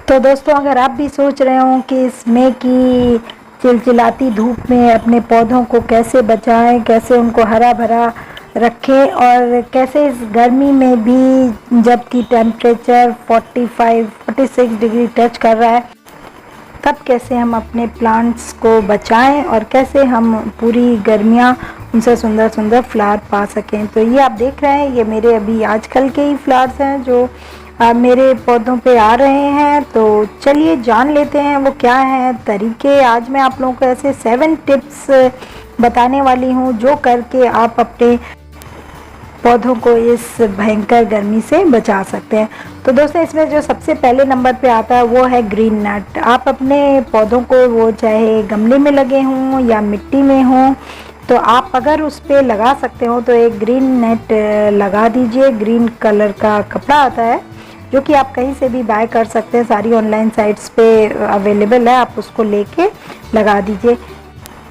तो दोस्तों, अगर आप भी सोच रहे हो कि इसमें की चिलचिलाती धूप में अपने पौधों को कैसे बचाएं, कैसे उनको हरा भरा रखें और कैसे इस गर्मी में भी जबकि टेम्परेचर 45-46 डिग्री टच कर रहा है, तब कैसे हम अपने प्लांट्स को बचाएं और कैसे हम पूरी गर्मियां उनसे सुंदर सुंदर फ्लावर पा सकें। तो ये आप देख रहे हैं, ये मेरे अभी आजकल के ही फ्लावर्स हैं जो मेरे पौधों पे आ रहे हैं। तो चलिए जान लेते हैं वो क्या है तरीके। आज मैं आप लोगों को ऐसे 7 टिप्स बताने वाली हूँ जो करके आप अपने पौधों को इस भयंकर गर्मी से बचा सकते हैं। तो दोस्तों, इसमें जो सबसे पहले नंबर पे आता है वो है ग्रीन नेट। आप अपने पौधों को, वो चाहे गमले में लगे हों या मिट्टी में हों, तो आप अगर उस पर लगा सकते हो तो एक ग्रीन नेट लगा दीजिए। ग्रीन कलर का कपड़ा आता है जो कि आप कहीं से भी बाय कर सकते हैं, सारी ऑनलाइन साइट्स पे अवेलेबल है, आप उसको लेके लगा दीजिए।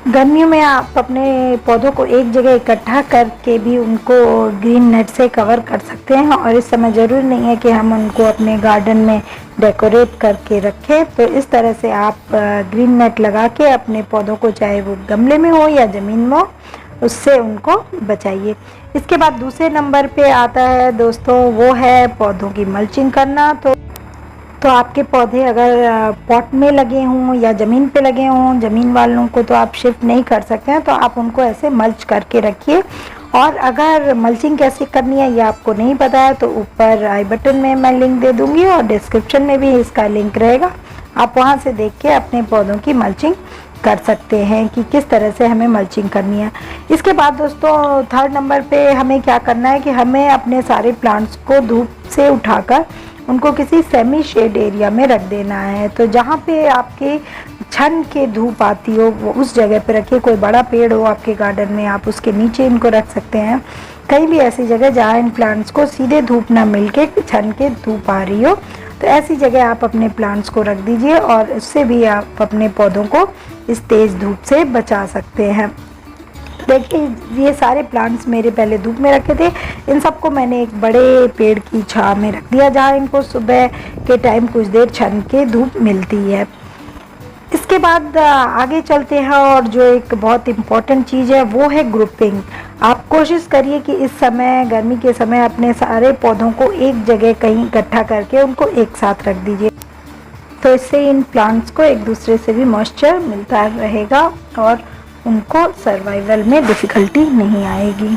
गर्मियों में आप अपने पौधों को एक जगह इकट्ठा करके भी उनको ग्रीन नेट से कवर कर सकते हैं और इस समय ज़रूरी नहीं है कि हम उनको अपने गार्डन में डेकोरेट करके रखें। तो इस तरह से आप ग्रीन नेट लगा के अपने पौधों को, चाहे वो गमले में हो या ज़मीन में हो, उससे उनको बचाइए। इसके बाद दूसरे नंबर पे आता है दोस्तों, वो है पौधों की मल्चिंग करना। तो आपके पौधे अगर पॉट में लगे हों या ज़मीन पे लगे हों, ज़मीन वालों को तो आप शिफ्ट नहीं कर सकते हैं, तो आप उनको ऐसे मल्च करके रखिए। और अगर मल्चिंग कैसे करनी है ये आपको नहीं पता है तो ऊपर आई बटन में मैं लिंक दे दूँगी और डिस्क्रिप्शन में भी इसका लिंक रहेगा, आप वहाँ से देख के अपने पौधों की मल्चिंग कर सकते हैं कि किस तरह से हमें मल्चिंग करनी है। इसके बाद दोस्तों, थर्ड नंबर पे हमें क्या करना है कि हमें अपने सारे प्लांट्स को धूप से उठाकर उनको किसी सेमी शेड एरिया में रख देना है। तो जहाँ पे आपके छन के धूप आती हो वो उस जगह पे रखिए। कोई बड़ा पेड़ हो आपके गार्डन में, आप उसके नीचे इनको रख सकते हैं। कहीं भी ऐसी जगह जहाँ इन प्लांट्स को सीधे धूप ना मिलके छन के धूप आ रही हो, तो ऐसी जगह आप अपने प्लांट्स को रख दीजिए और इससे भी आप अपने पौधों को इस तेज़ धूप से बचा सकते हैं। देखिए, ये सारे प्लांट्स मेरे पहले धूप में रखे थे, इन सबको मैंने एक बड़े पेड़ की छांव में रख दिया जहाँ इनको सुबह के टाइम कुछ देर छन के धूप मिलती है। इसके बाद आगे चलते हैं और जो एक बहुत इम्पॉर्टेंट चीज़ है वो है ग्रुपिंग। आप कोशिश करिए कि इस समय, गर्मी के समय, अपने सारे पौधों को एक जगह कहीं इकट्ठा करके उनको एक साथ रख दीजिए। तो इससे इन प्लांट्स को एक दूसरे से भी मॉइस्चर मिलता रहेगा और उनको सर्वाइवल में डिफ़िकल्टी नहीं आएगी।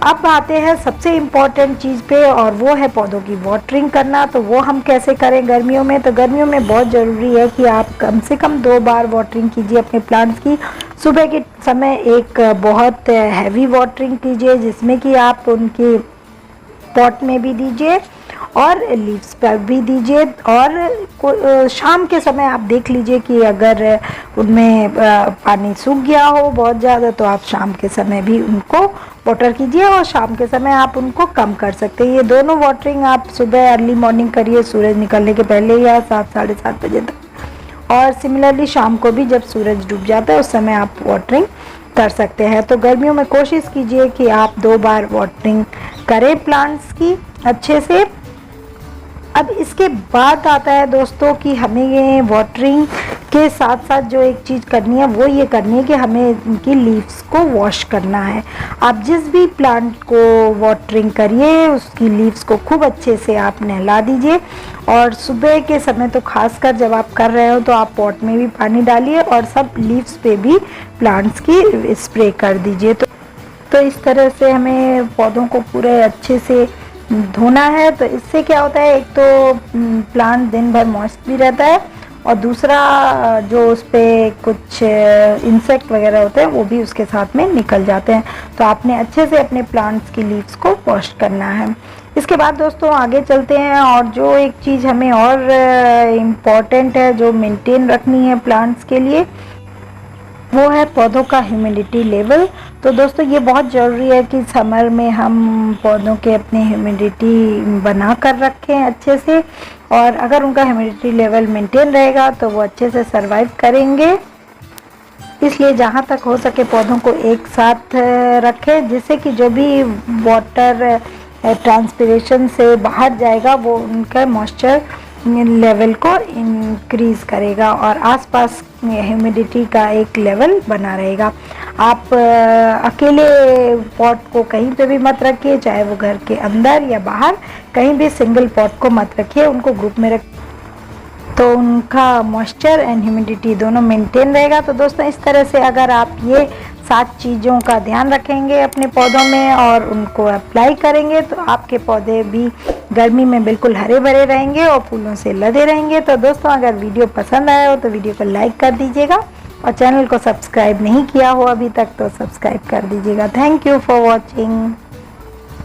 अब आते हैं सबसे इम्पॉर्टेंट चीज़ पे और वो है पौधों की वाटरिंग करना। तो वो हम कैसे करें गर्मियों में? तो गर्मियों में बहुत ज़रूरी है कि आप कम से कम 2 बार वाटरिंग कीजिए अपने प्लांट्स की। सुबह के समय एक बहुत हैवी वाटरिंग कीजिए जिसमें कि आप उनके पॉट में भी दीजिए और लीव्स पर भी दीजिए। और शाम के समय आप देख लीजिए कि अगर उनमें पानी सूख गया हो बहुत ज़्यादा तो आप शाम के समय भी उनको वाटर कीजिए और शाम के समय आप उनको कम कर सकते हैं। ये दोनों वाटरिंग आप सुबह अर्ली मॉर्निंग करिए, सूरज निकलने के पहले या 7-7:30 बजे तक, और सिमिलरली शाम को भी जब सूरज डूब जाता है उस समय आप वाटरिंग कर सकते हैं। तो गर्मियों में कोशिश कीजिए कि आप 2 बार वाटरिंग करें प्लांट्स की अच्छे से। अब इसके बाद आता है दोस्तों कि हमें ये वाटरिंग के साथ साथ जो एक चीज़ करनी है वो ये करनी है कि हमें इनकी लीव्स को वॉश करना है। आप जिस भी प्लांट को वाटरिंग करिए उसकी लीव्स को खूब अच्छे से आप नहला दीजिए और सुबह के समय तो खासकर जब आप कर रहे हो तो आप पॉट में भी पानी डालिए और सब लीव्स पे भी प्लांट्स की स्प्रे कर दीजिए। तो इस तरह से हमें पौधों को पूरे अच्छे से धोना है। तो इससे क्या होता है, एक तो प्लांट दिन भर मॉइस्ट भी रहता है और दूसरा जो उस पर कुछ इंसेक्ट वगैरह होते हैं वो भी उसके साथ में निकल जाते हैं। तो आपने अच्छे से अपने प्लांट्स की लीव्स को वॉश करना है। इसके बाद दोस्तों आगे चलते हैं और जो एक चीज़ हमें और इम्पॉर्टेंट है जो मेंटेन रखनी है प्लांट्स के लिए वो है पौधों का ह्यूमिडिटी लेवल। तो दोस्तों ये बहुत ज़रूरी है कि समर में हम पौधों के अपने ह्यूमिडिटी बना कर रखें अच्छे से, और अगर उनका ह्यूमिडिटी लेवल मेंटेन रहेगा तो वो अच्छे से सरवाइव करेंगे। इसलिए जहाँ तक हो सके पौधों को एक साथ रखें जिससे कि जो भी वाटर ट्रांसपिरेशन से बाहर जाएगा वो उनका मॉइस्चर लेवल को इंक्रीज करेगा और आसपास ह्यूमिडिटी का एक लेवल बना रहेगा। आप अकेले पॉट को कहीं पे भी मत रखिए, चाहे वो घर के अंदर या बाहर, कहीं भी सिंगल पॉट को मत रखिए, उनको ग्रुप में रख तो उनका मॉइस्चर एंड ह्यूमिडिटी दोनों मेंटेन रहेगा। तो दोस्तों इस तरह से अगर आप ये 7 चीज़ों का ध्यान रखेंगे अपने पौधों में और उनको अप्लाई करेंगे तो आपके पौधे भी गर्मी में बिल्कुल हरे भरे रहेंगे और फूलों से लदे रहेंगे। तो दोस्तों अगर वीडियो पसंद आया हो तो वीडियो को लाइक कर दीजिएगा और चैनल को सब्सक्राइब नहीं किया हो अभी तक तो सब्सक्राइब कर दीजिएगा। Thank you for watching.